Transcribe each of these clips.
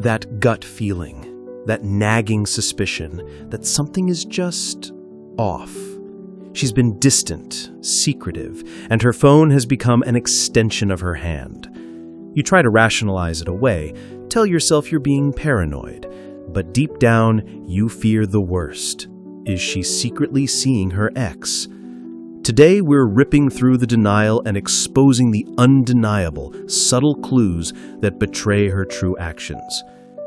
That gut feeling, that nagging suspicion that something is just off. She's been distant, secretive, and her phone has become an extension of her hand. You try to rationalize it away, tell yourself you're being paranoid, but deep down, you fear the worst. Is she secretly seeing her ex? Today, we're ripping through the denial and exposing the undeniable, subtle clues that betray her true actions.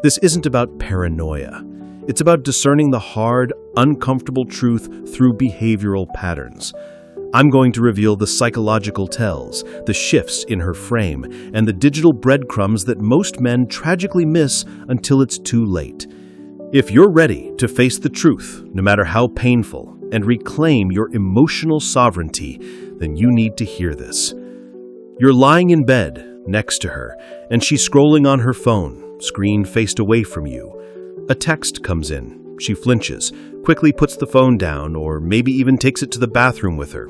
This isn't about paranoia. It's about discerning the hard, uncomfortable truth through behavioral patterns. I'm going to reveal the psychological tells, the shifts in her frame, and the digital breadcrumbs that most men tragically miss until it's too late. If you're ready to face the truth, no matter how painful, and reclaim your emotional sovereignty, then you need to hear this. You're lying in bed next to her, and she's scrolling on her phone, screen faced away from you. A text comes in. She flinches, quickly puts the phone down, or maybe even takes it to the bathroom with her.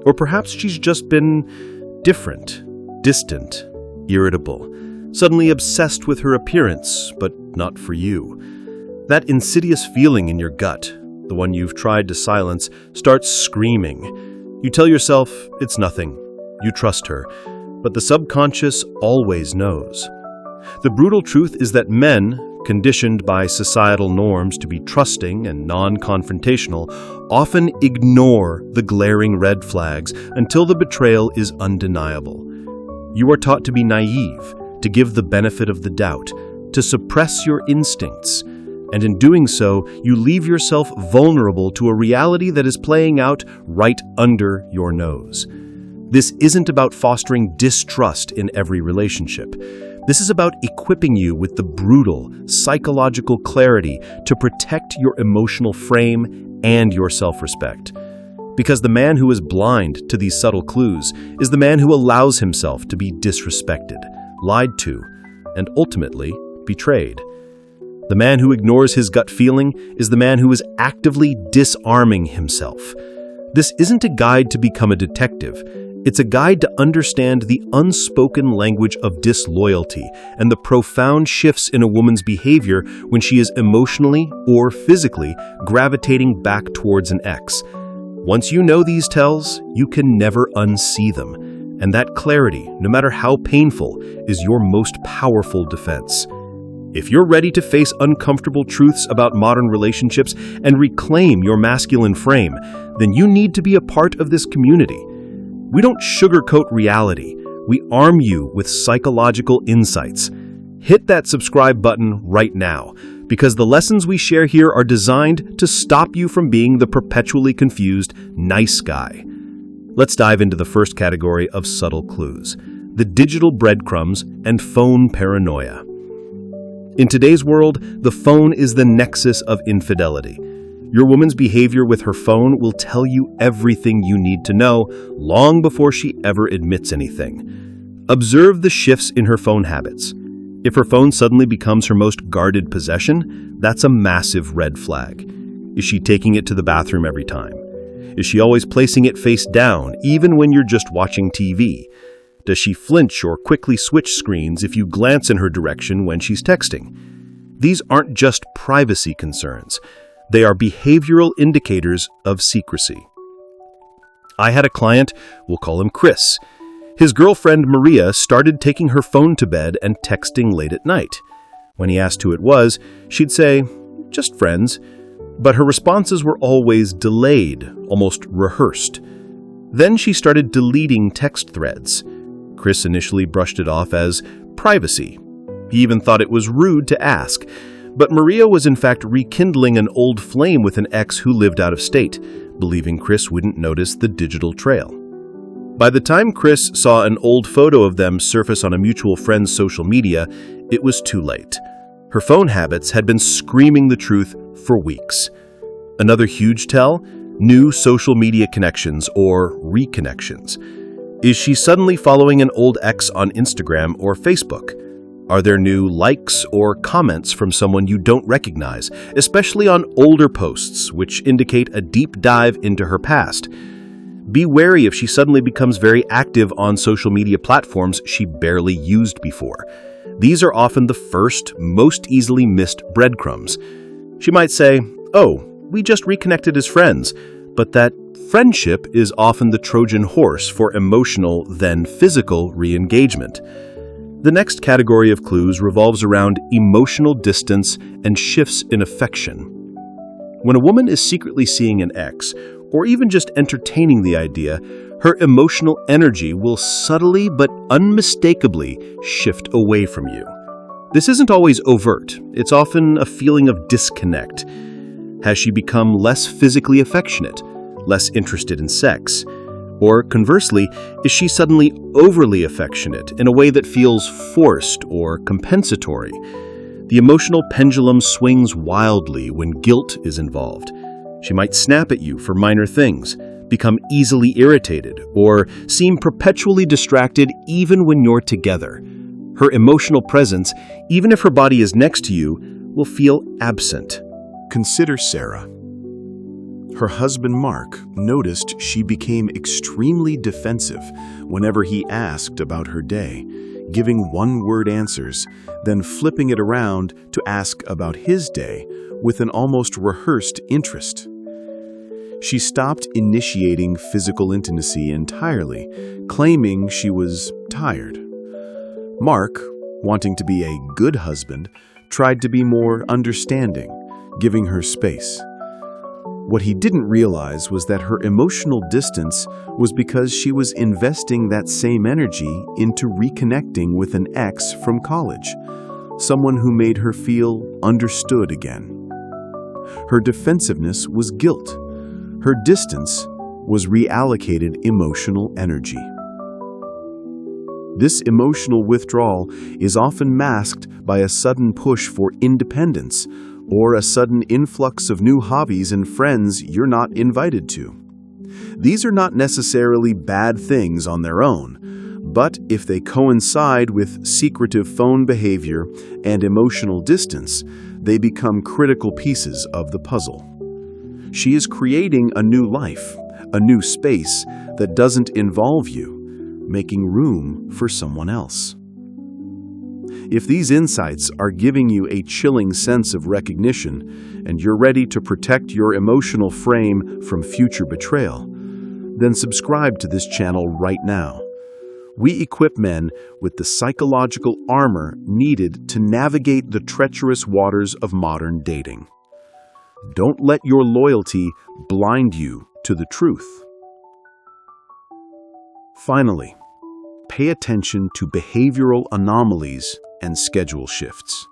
Or perhaps she's just been different, distant, irritable, suddenly obsessed with her appearance, but not for you. That insidious feeling in your gut, the one you've tried to silence, starts screaming. You tell yourself it's nothing. You trust her, but the subconscious always knows. The brutal truth is that men, conditioned by societal norms to be trusting and non-confrontational, often ignore the glaring red flags until the betrayal is undeniable. You are taught to be naive, to give the benefit of the doubt, to suppress your instincts, and in doing so, you leave yourself vulnerable to a reality that is playing out right under your nose. This isn't about fostering distrust in every relationship. This is about equipping you with the brutal, psychological clarity to protect your emotional frame and your self-respect. Because the man who is blind to these subtle clues is the man who allows himself to be disrespected, lied to, and ultimately betrayed. The man who ignores his gut feeling is the man who is actively disarming himself. This isn't a guide to become a detective. It's a guide to understand the unspoken language of disloyalty and the profound shifts in a woman's behavior when she is emotionally or physically gravitating back towards an ex. Once you know these tells, you can never unsee them. And that clarity, no matter how painful, is your most powerful defense. If you're ready to face uncomfortable truths about modern relationships and reclaim your masculine frame, then you need to be a part of this community. We don't sugarcoat reality. We arm you with psychological insights. Hit that subscribe button right now, because the lessons we share here are designed to stop you from being the perpetually confused nice guy. Let's dive into the first category of subtle clues: the digital breadcrumbs and phone paranoia. In today's world, the phone is the nexus of infidelity. Your woman's behavior with her phone will tell you everything you need to know long before she ever admits anything. Observe the shifts in her phone habits. If her phone suddenly becomes her most guarded possession, that's a massive red flag. Is she taking it to the bathroom every time? Is she always placing it face down, even when you're just watching TV? Does she flinch or quickly switch screens if you glance in her direction when she's texting? These aren't just privacy concerns. They are behavioral indicators of secrecy. I had a client, we'll call him Chris. His girlfriend Maria started taking her phone to bed and texting late at night. When he asked who it was, she'd say, "Just friends." But her responses were always delayed, almost rehearsed. Then she started deleting text threads. Chris initially brushed it off as privacy. He even thought it was rude to ask. But Maria was in fact rekindling an old flame with an ex who lived out of state, believing Chris wouldn't notice the digital trail. By the time Chris saw an old photo of them surface on a mutual friend's social media, it was too late. Her phone habits had been screaming the truth for weeks. Another huge tell: new social media connections or reconnections. Is she suddenly following an old ex on Instagram or Facebook? Are there new likes or comments from someone you don't recognize, especially on older posts, which indicate a deep dive into her past? Be wary if she suddenly becomes very active on social media platforms she barely used before. These are often the first, most easily missed breadcrumbs. She might say, "Oh, we just reconnected as friends," but that friendship is often the Trojan horse for emotional, then physical re-engagement. The next category of clues revolves around emotional distance and shifts in affection. When a woman is secretly seeing an ex, or even just entertaining the idea, her emotional energy will subtly but unmistakably shift away from you. This isn't always overt. It's often a feeling of disconnect. Has she become less physically affectionate, less interested in sex? Or conversely, is she suddenly overly affectionate in a way that feels forced or compensatory? The emotional pendulum swings wildly when guilt is involved. She might snap at you for minor things, become easily irritated, or seem perpetually distracted even when you're together. Her emotional presence, even if her body is next to you, will feel absent. Consider Sarah. Her husband Mark noticed she became extremely defensive whenever he asked about her day, giving one-word answers, then flipping it around to ask about his day with an almost rehearsed interest. She stopped initiating physical intimacy entirely, claiming she was tired. Mark, wanting to be a good husband, tried to be more understanding, giving her space. What he didn't realize was that her emotional distance was because she was investing that same energy into reconnecting with an ex from college, someone who made her feel understood again. Her defensiveness was guilt. Her distance was reallocated emotional energy. This emotional withdrawal is often masked by a sudden push for independence or a sudden influx of new hobbies and friends you're not invited to. These are not necessarily bad things on their own, but if they coincide with secretive phone behavior and emotional distance, they become critical pieces of the puzzle. She is creating a new life, a new space that doesn't involve you, making room for someone else. If these insights are giving you a chilling sense of recognition and you're ready to protect your emotional frame from future betrayal, then subscribe to this channel right now. We equip men with the psychological armor needed to navigate the treacherous waters of modern dating. Don't let your loyalty blind you to the truth. Finally, pay attention to behavioral anomalies and schedule shifts.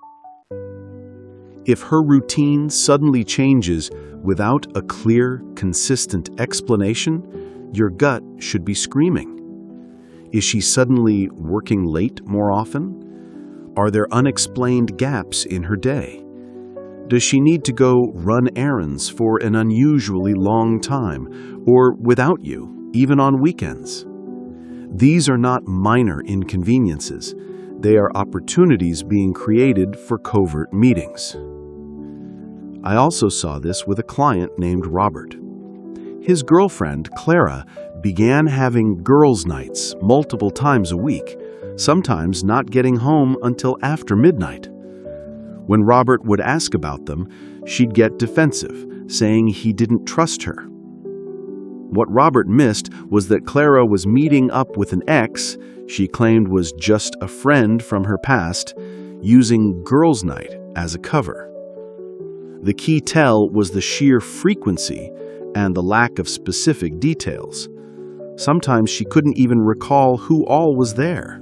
If her routine suddenly changes without a clear, consistent explanation, your gut should be screaming. Is she suddenly working late more often? Are there unexplained gaps in her day? Does she need to go run errands for an unusually long time, or without you, even on weekends? These are not minor inconveniences. They are opportunities being created for covert meetings. I also saw this with a client named Robert. His girlfriend, Clara, began having girls' nights multiple times a week, sometimes not getting home until after midnight. When Robert would ask about them, she'd get defensive, saying he didn't trust her. What Robert missed was that Clara was meeting up with an ex she claimed was just a friend from her past, using girls' night as a cover. The key tell was the sheer frequency and the lack of specific details. Sometimes she couldn't even recall who all was there.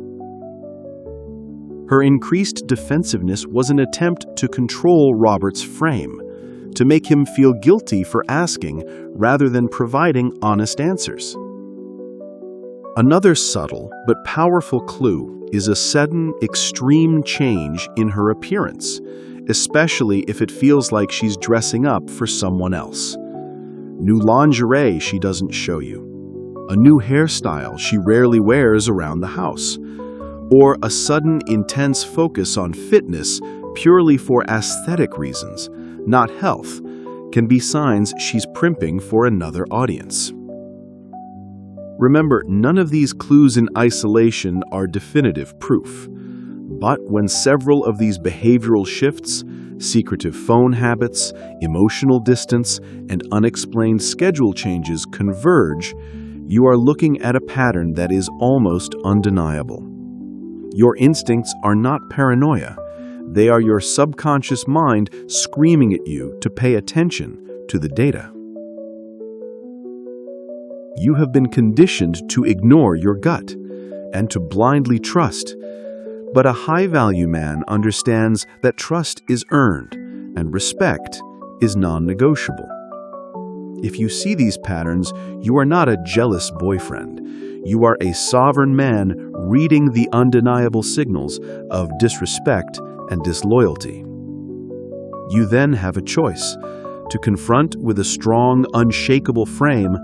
Her increased defensiveness was an attempt to control Robert's frame, to make him feel guilty for asking rather than providing honest answers. Another subtle but powerful clue is a sudden, extreme change in her appearance, especially if it feels like she's dressing up for someone else. New lingerie she doesn't show you, a new hairstyle she rarely wears around the house, or a sudden intense focus on fitness purely for aesthetic reasons, not health, can be signs she's primping for another audience. Remember, none of these clues in isolation are definitive proof, But when several of these behavioral shifts, secretive phone habits, emotional distance, and unexplained schedule changes converge, you are looking at a pattern that is almost undeniable. Your instincts are not paranoia. They are your subconscious mind screaming at you to pay attention to the data. You have been conditioned to ignore your gut and to blindly trust. But a high-value man understands that trust is earned and respect is non-negotiable. If you see these patterns, you are not a jealous boyfriend. You are a sovereign man reading the undeniable signals of disrespect and disloyalty. You then have a choice: to confront with a strong, unshakable frame,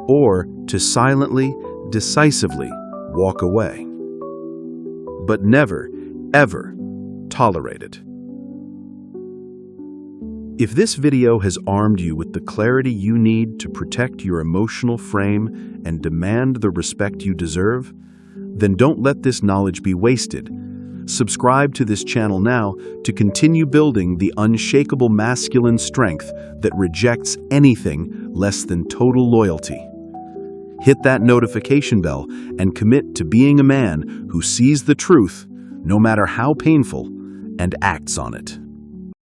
or to silently, decisively walk away. But never, ever tolerate it. If this video has armed you with the clarity you need to protect your emotional frame and demand the respect you deserve, then don't let this knowledge be wasted. Subscribe to this channel now to continue building the unshakable masculine strength that rejects anything less than total loyalty. Hit that notification bell and commit to being a man who sees the truth, no matter how painful, and acts on it.